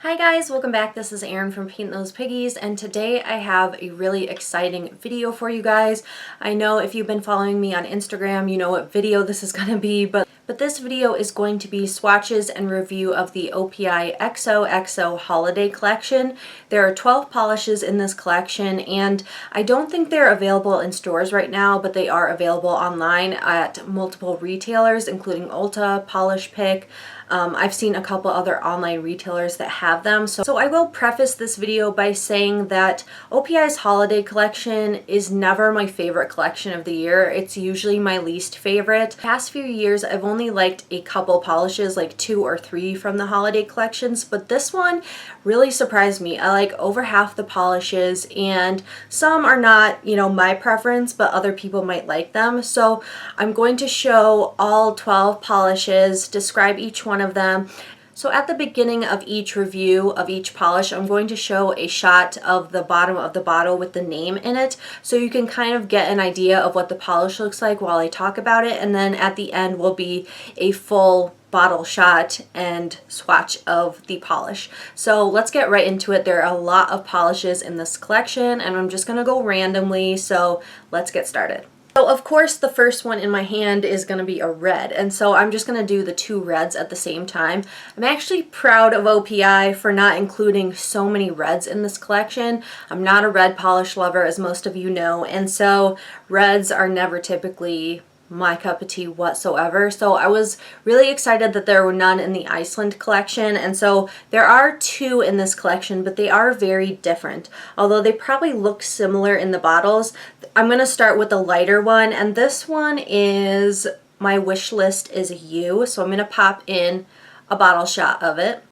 Hi guys, welcome back. This is Erin from Paint Those Piggies, and today I have a really exciting video for you guys. I know if you've been following me on Instagram, you know what video this is going to be, but this video is going to be swatches and review of the OPI XOXO Holiday Collection. There are 12 polishes in this collection, and I don't think they're available in stores right now, but they are available online at multiple retailers, including Ulta, Polish Pick. I've seen a couple other online retailers that have them. So I will preface this video by saying that OPI's holiday collection is never my favorite collection of the year. It's usually my least favorite. The past few years, I've only liked a couple polishes, like 2 or 3 from the holiday collections, but this one really surprised me. I like over half the polishes, and some are not, my preference, but other people might like them. So I'm going to show all 12 polishes, describe each one of them. So at the beginning of each review of each polish, I'm going to show a shot of the bottom of the bottle with the name in it, so you can kind of get an idea of what the polish looks like while I talk about it, and then at the end will be a full bottle shot and swatch of the polish. So let's get right into it. There are a lot of polishes in this collection, and I'm just gonna go randomly, so let's get started. So of course the first one in my hand is going to be a red, and so I'm just going to do the 2 reds at the same time. I'm actually proud of OPI for not including so many reds in this collection. I'm not a red polish lover, as most of you know, and so reds are never typically my cup of tea whatsoever. So I was really excited that there were none in the Iceland collection, and so there are 2 in this collection, but they are very different. Although they probably look similar in the bottles, I'm going to start with the lighter one, and this one is My Wish List Is You. So I'm going to pop in a bottle shot of it.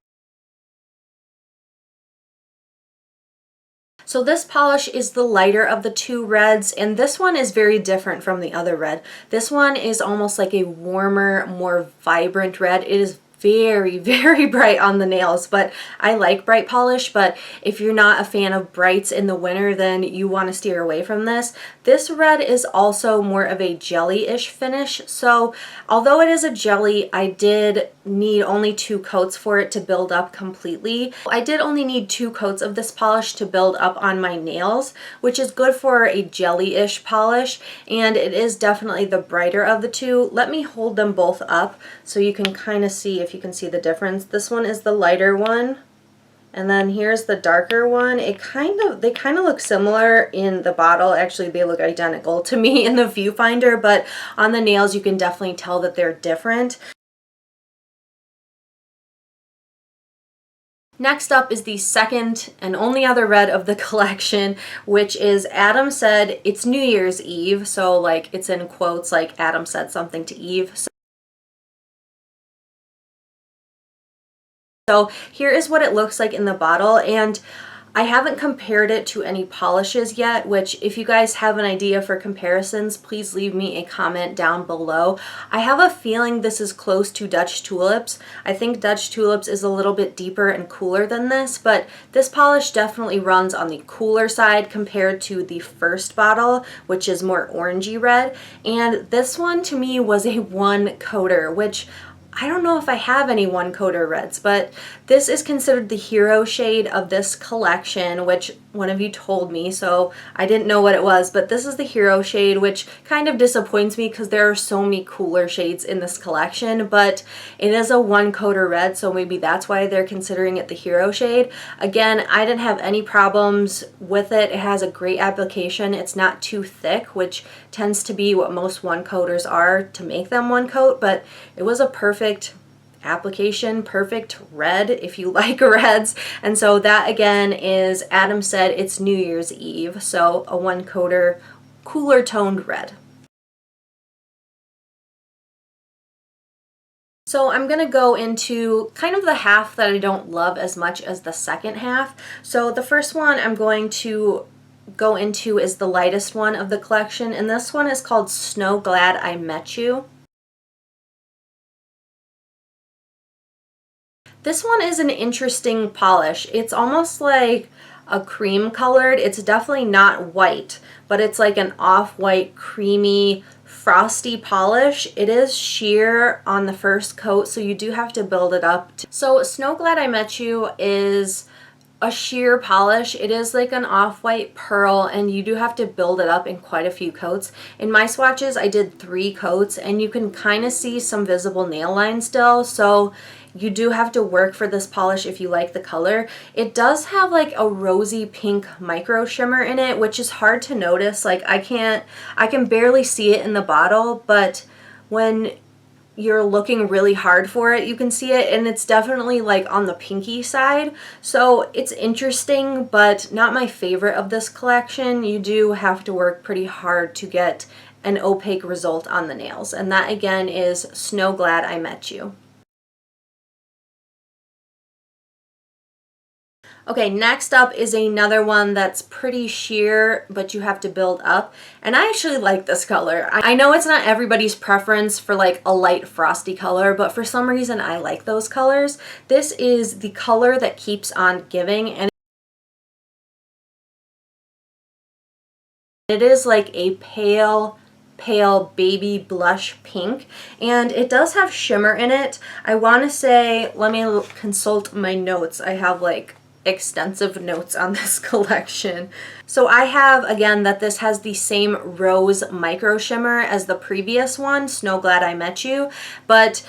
So this polish is the lighter of the 2 reds, and this one is very different from the other red. This one is almost like a warmer, more vibrant red. It is very, very bright on the nails, but I like bright polish. But if you're not a fan of brights in the winter, then you want to steer away from this. This red is also more of a jelly-ish finish, so although it is a jelly, I did need only 2 coats for it to build up completely. I did only need 2 coats of this polish to build up on my nails, which is good for a jelly-ish polish, and it is definitely the brighter of the 2. Let me hold them both up so you can kind of see if you can see the difference. This one is the lighter one, and then here's the darker one. They kind of look similar in the bottle. Actually, they look identical to me in the viewfinder, but on the nails you can definitely tell that they're different. Next up is the second and only other red of the collection, which is Adam Said It's New Year's Eve. So like it's in quotes, like Adam said something to Eve. So here is what it looks like in the bottle, and I haven't compared it to any polishes yet, which if you guys have an idea for comparisons, please leave me a comment down below. I have a feeling this is close to Dutch Tulips. I think Dutch Tulips is a little bit deeper and cooler than this, but this polish definitely runs on the cooler side compared to the first bottle, which is more orangey red. And this one to me was a 1 coater, which I don't know if I have any 1 coater reds, but this is considered the hero shade of this collection, which one of you told me, so I didn't know what it was, but this is the hero shade, which kind of disappoints me because there are so many cooler shades in this collection, but it is a 1 coater red, so maybe that's why they're considering it the hero shade. Again, I didn't have any problems with it. It has a great application. It's not too thick, which tends to be what most 1 coaters are to make them 1 coat, but it was a perfect application, perfect red if you like reds. And so that again is Adam Said It's New Year's Eve, so a 1 coater, cooler toned red. So I'm going to go into kind of the half that I don't love as much as the second half. So the first one I'm going to go into is the lightest one of the collection, and this one is called Snow Glad I Met You. This one is an interesting polish. It's almost like a cream colored. It's definitely not white, but it's like an off-white, creamy, frosty polish. It is sheer on the first coat, so you do have to build it up. So Snow Glad I Met You is a sheer polish. It is like an off-white pearl, and you do have to build it up in quite a few coats. In my swatches, I did 3 coats, and you can kind of see some visible nail lines still, so you do have to work for this polish if you like the color. It does have like a rosy pink micro shimmer in it, which is hard to notice. Like I can barely see it in the bottle, but when you're looking really hard for it, you can see it, and it's definitely like on the pinky side. So it's interesting, but not my favorite of this collection. You do have to work pretty hard to get an opaque result on the nails, and that again is Snow Glad I Met You. Okay, next up is another one that's pretty sheer, but you have to build up. And I actually like this color. I know it's not everybody's preference for like a light frosty color, but for some reason I like those colors. This is the color that keeps on giving, and it is like a pale baby blush pink, and it does have shimmer in it. I want to say, let me consult my notes. I have like extensive notes on this collection. So I have, again, that this has the same rose micro shimmer as the previous one, Snow Glad I Met You, but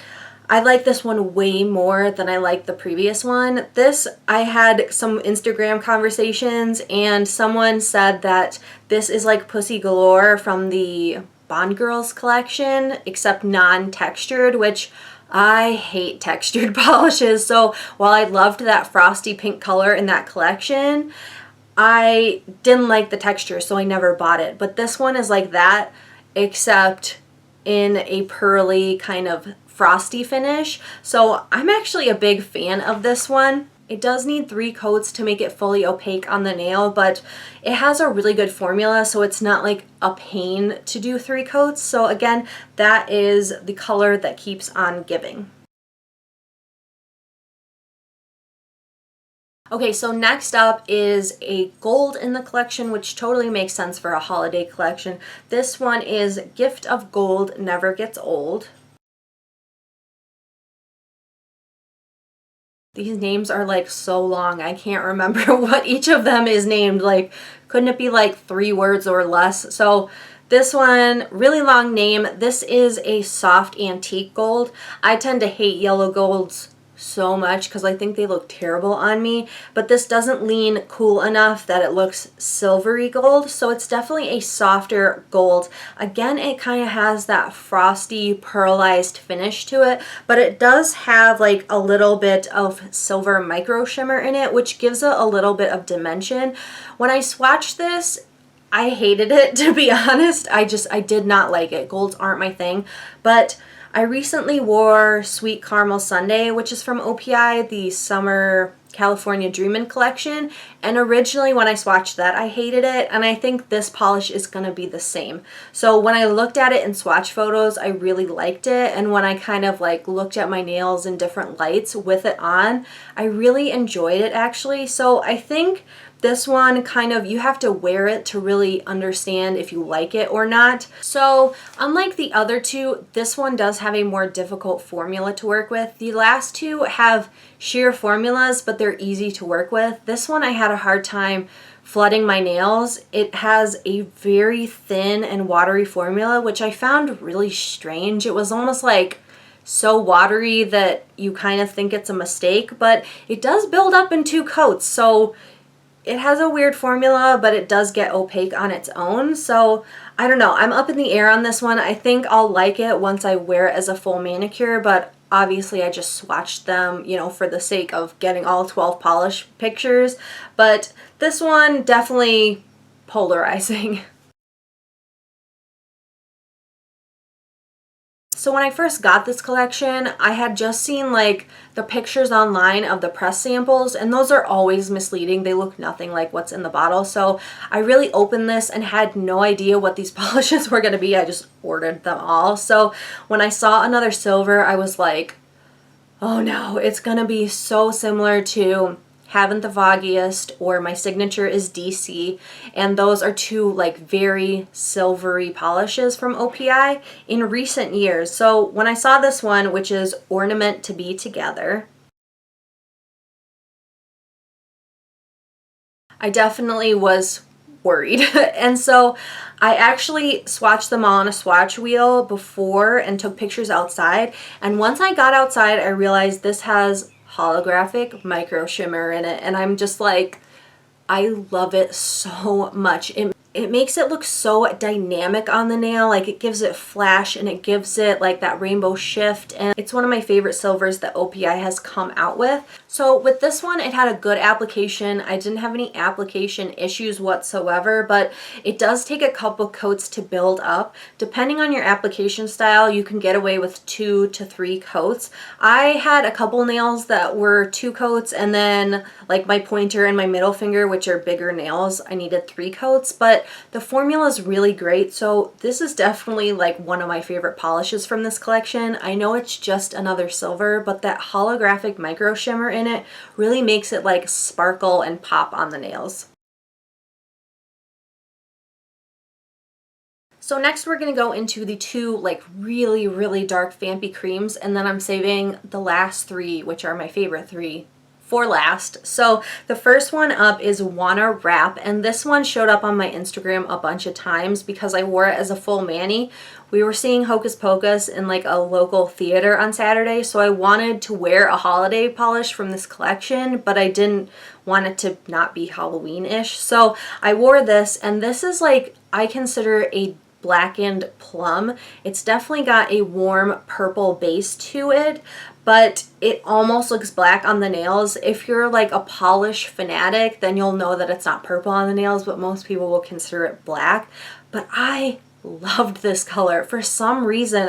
I like this one way more than I like the previous one. This, I had some Instagram conversations, and someone said that this is like Pussy Galore from the Bond Girls collection, except non-textured, which I hate textured polishes. So while I loved that frosty pink color in that collection, I didn't like the texture, so I never bought it. But this one is like that, except in a pearly kind of frosty finish. So I'm actually a big fan of this one. It does need 3 coats to make it fully opaque on the nail, but it has a really good formula, so it's not like a pain to do 3 coats. So again, that is the color that keeps on giving. Okay, so next up is a gold in the collection, which totally makes sense for a holiday collection. This one is Gift of Gold Never Gets Old. These names are like so long, I can't remember what each of them is named. Like, couldn't it be like 3 words or less? So this one, really long name. This is a soft antique gold. I tend to hate yellow golds so much because I think they look terrible on me, but this doesn't lean cool enough that it looks silvery gold, so it's definitely a softer gold. Again, it kind of has that frosty pearlized finish to it, but it does have like a little bit of silver micro shimmer in it, which gives it a little bit of dimension. When I swatched this, I hated it, to be honest. I did not like it. Golds aren't my thing, but I recently wore Sweet Caramel Sundae, which is from OPI, the Summer California Dreamin' collection, and originally when I swatched that, I hated it, and I think this polish is going to be the same. So when I looked at it in swatch photos, I really liked it, and when I kind of like looked at my nails in different lights with it on, I really enjoyed it actually. So I think this one kind of, you have to wear it to really understand if you like it or not. So unlike the other two, this one does have a more difficult formula to work with. The last two have sheer formulas, but they're easy to work with. This one I had a hard time flooding my nails. It has a very thin and watery formula, which I found really strange. It was almost like so watery that you kind of think it's a mistake, but it does build up in 2 coats. So it has a weird formula, but it does get opaque on its own. So I don't know, I'm up in the air on this one. I think I'll like it once I wear it as a full manicure, but obviously I just swatched them, you know, for the sake of getting all 12 polish pictures. But this one, definitely polarizing. So when I first got this collection, I had just seen like the pictures online of the press samples, and those are always misleading. They look nothing like what's in the bottle. So I really opened this and had no idea what these polishes were going to be. I just ordered them all. So when I saw another silver, I was like, oh no, it's going to be so similar to Haven't the Foggiest or my signature is DC, and those are two like very silvery polishes from OPI in recent years. So when I saw this one, which is Ornament to Be Together, I definitely was worried. And so I actually swatched them all on a swatch wheel before and took pictures outside. And once I got outside, I realized this has holographic micro shimmer in it. And I'm just like, I love it so much. It makes it look so dynamic on the nail. Like it gives it flash and it gives it like that rainbow shift. And it's one of my favorite silvers that OPI has come out with. So with this one, it had a good application. I didn't have any application issues whatsoever, but it does take a couple coats to build up. Depending on your application style, you can get away with 2 to 3 coats. I had a couple nails that were 2 coats, and then like my pointer and my middle finger, which are bigger nails, I needed 3 coats, but the formula is really great. So this is definitely like one of my favorite polishes from this collection. I know it's just another silver, but that holographic micro shimmer in it really makes it like sparkle and pop on the nails. So next we're going to go into the 2 like really dark Vampy creams, and then I'm saving the last 3, which are my favorite 3, for last. So the first one up is Wanna Wrap, and this one showed up on my Instagram a bunch of times because I wore it as a full mani. We were seeing Hocus Pocus in like a local theater on Saturday, so I wanted to wear a holiday polish from this collection, but I didn't want it to not be Halloween-ish. So I wore this, and this is like, I consider a blackened plum. It's definitely got a warm purple base to it, but it almost looks black on the nails. If you're like a polish fanatic, then you'll know that it's not purple on the nails, but most people will consider it black. But I loved this color. For some reason,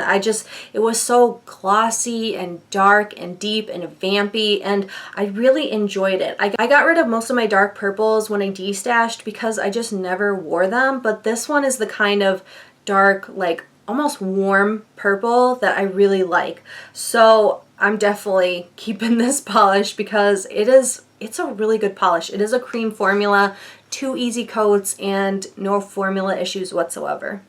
it was so glossy and dark and deep and vampy, and I really enjoyed it. I got rid of most of my dark purples when I destashed because I just never wore them, but this one is the kind of dark, like almost warm purple that I really like. So I'm definitely keeping this polish because it's a really good polish. It is a cream formula, 2 easy coats, and no formula issues whatsoever.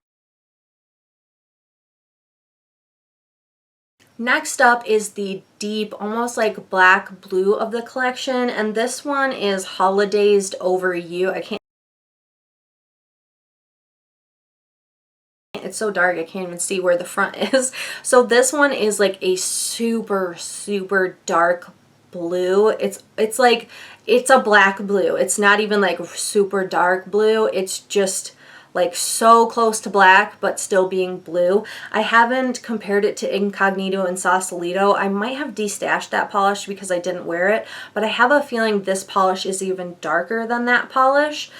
Next up is the deep, almost like black blue of the collection, and this one is Holiday's Over You. It's so dark I can't even see where the front is. So this one is like a super dark blue. It's like, it's a black blue. It's not even like super dark blue. It's just like so close to black but still being blue. I haven't compared it to Incognito and Sausalito. I might have destashed that polish because I didn't wear it, but I have a feeling this polish is even darker than that polish.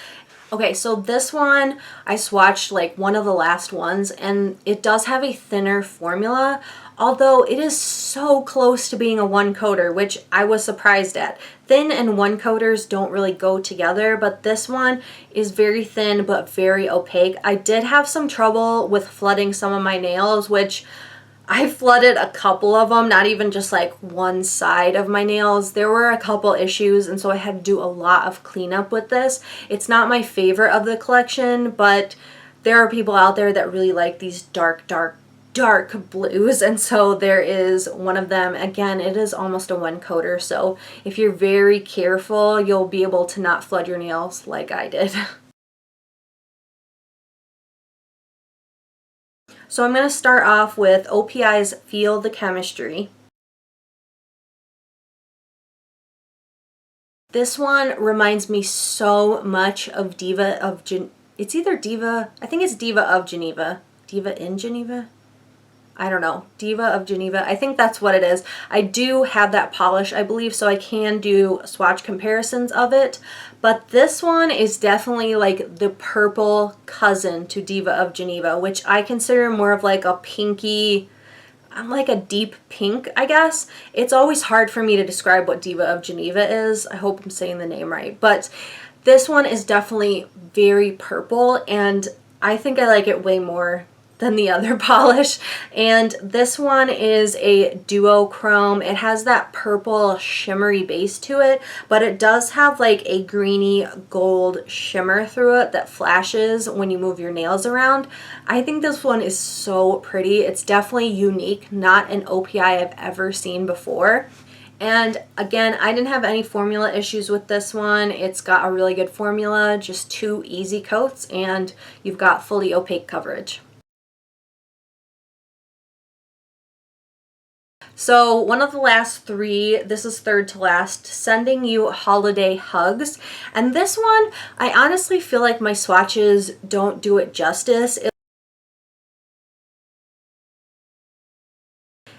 Okay, so this one I swatched like one of the last ones, and it does have a thinner formula, although it is so close to being a one coater, which I was surprised at. Thin and one coaters don't really go together, but this one is very thin but very opaque. I did have some trouble with flooding some of my nails, which I flooded a couple of them, not even just like one side of my nails. There were a couple issues, and so I had to do a lot of cleanup with this. It's not my favorite of the collection, but there are people out there that really like these dark blues, and so there is one of them. Again, it is almost a one coater, so if you're very careful, you'll be able to not flood your nails like I did. So I'm going to start off with OPI's Feel the Chemistry. This one reminds me so much of Diva of it's either Diva, I think it's Diva of Geneva. Diva in Geneva? I don't know. Diva of Geneva. I think that's what it is. I do have that polish, I believe, so I can do swatch comparisons of it. But this one is definitely like the purple cousin to Diva of Geneva, which I consider more of like a pinky, like a deep pink, I guess. It's always hard for me to describe what Diva of Geneva is. I hope I'm saying the name right. But this one is definitely very purple, and I think I like it way more than the other polish. And this one is a duochrome. It has that purple shimmery base to it, but it does have like a greeny gold shimmer through it that flashes when you move your nails around. I think this one is so pretty. It's definitely unique, not an OPI I've ever seen before. And again, I didn't have any formula issues with this one. It's got a really good formula, just 2 easy coats, and you've got fully opaque coverage. So one of the last 3, this is third to last, Sending You Holiday Hugs. And this one, I honestly feel like my swatches don't do it justice.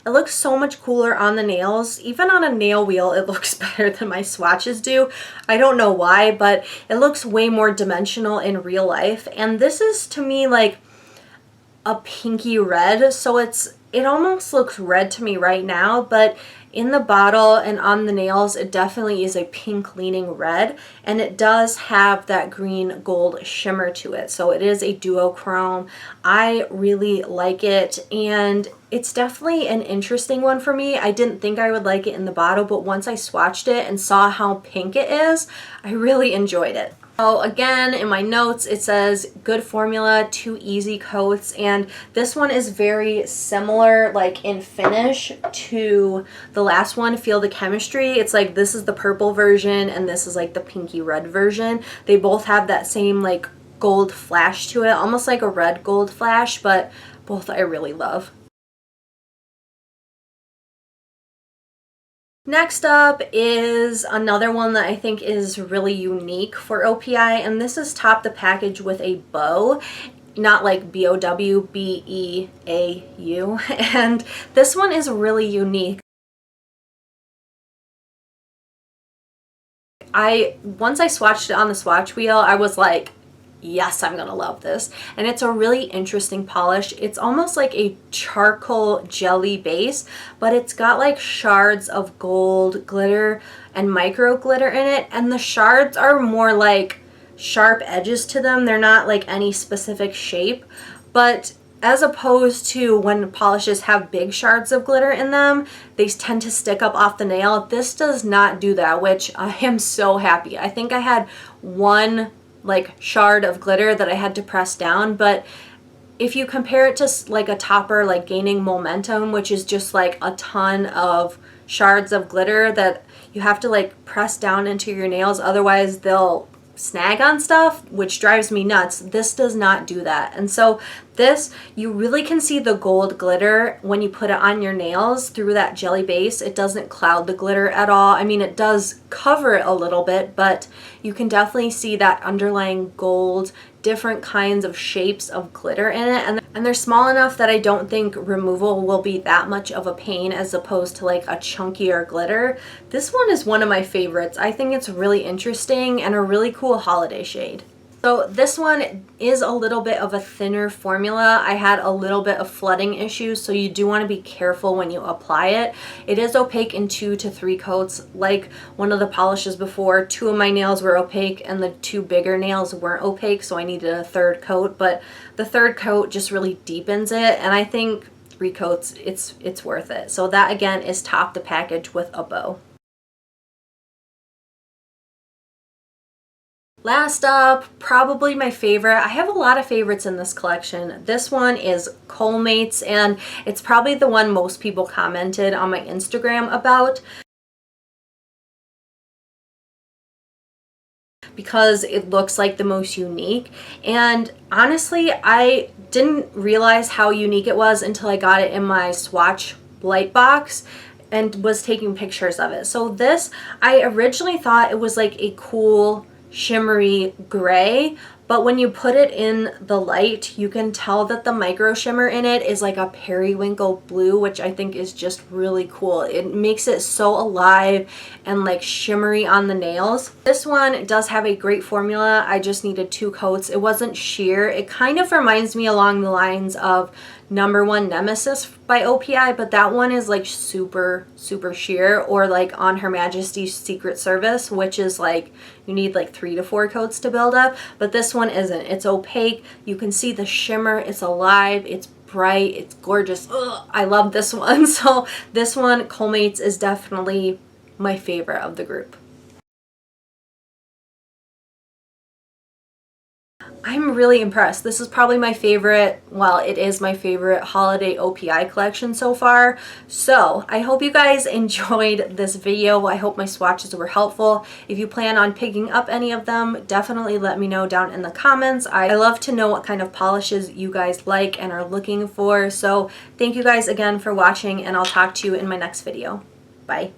It looks so much cooler on the nails. Even on a nail wheel, it looks better than my swatches do. I don't know why, but it looks way more dimensional in real life. And this is, to me, like a pinky red. So it almost looks red to me right now, but in the bottle and on the nails, it definitely is a pink leaning red, and it does have that green gold shimmer to it. So it is a duochrome. I really like it, and it's definitely an interesting one for me. I didn't think I would like it in the bottle, but once I swatched it and saw how pink it is, I really enjoyed it. So again, in my notes, it says good formula, 2 easy coats, and this one is very similar, like in finish, to the last one, Feel the Chemistry. It's like this is the purple version and this is like the pinky red version. They both have that same like gold flash to it, almost like a red gold flash, but both I really love. Next up is another one that I think is really unique for OPI, and this is Top the Package with a Bow. Not like B-O-W, B-E-A-U. And this one is really unique. Once I swatched it on the swatch wheel, I was like, yes, I'm gonna love this. And it's a really interesting polish. It's almost like a charcoal jelly base, but it's got like shards of gold glitter and micro glitter in it, and the shards are more like sharp edges to them. They're not like any specific shape, but as opposed to when polishes have big shards of glitter in them, they tend to stick up off the nail. This does not do that, which I am so happy. I think I had one like shard of glitter that I had to press down, but if you compare it to like a topper like Gaining Momentum, which is just like a ton of shards of glitter that you have to like press down into your nails, otherwise they'll snag on stuff, which drives me nuts. This does not do that. And so this, you really can see the gold glitter when you put it on your nails through that jelly base. It doesn't cloud the glitter at all. I mean, it does cover it a little bit, but you can definitely see that underlying gold, different kinds of shapes of glitter in it, and they're small enough that I don't think removal will be that much of a pain as opposed to like a chunkier glitter. This one is one of my favorites. I think it's really interesting and a really cool holiday shade. So this one is a little bit of a thinner formula. I had a little bit of flooding issues, so you do want to be careful when you apply it. It is opaque in 2 to 3 coats. Like one of the polishes before, 2 of my nails were opaque and the 2 bigger nails weren't opaque, so I needed a 3rd coat, but the 3rd coat just really deepens it, and I think 3 coats, it's worth it. So that again is Top the Package with a Bow. Last up, probably my favorite. I have a lot of favorites in this collection. This one is Colmates, and it's probably the one most people commented on my Instagram about because it looks like the most unique. And honestly, I didn't realize how unique it was until I got it in my swatch light box and was taking pictures of it. So this, I originally thought it was like a cool shimmery gray, but when you put it in the light, you can tell that the micro shimmer in it is like a periwinkle blue, which I think is just really cool. It makes it so alive and like shimmery on the nails. This one does have a great formula. I just needed 2 coats. It wasn't sheer. It kind of reminds me along the lines of Number 1 Nemesis by OPI, but that one is like super sheer, or like On Her Majesty's Secret Service, which is like you need like 3 to 4 coats to build up, but this one isn't. It's opaque. You can see the shimmer. It's alive. It's bright, it's gorgeous. Ugh, I love this one. So this one, Colmates, is definitely my favorite of the group. I'm really impressed. This is probably my favorite, well, it is my favorite holiday OPI collection so far. So I hope you guys enjoyed this video. I hope my swatches were helpful. If you plan on picking up any of them, definitely let me know down in the comments. I love to know what kind of polishes you guys like and are looking for. So thank you guys again for watching, and I'll talk to you in my next video. Bye.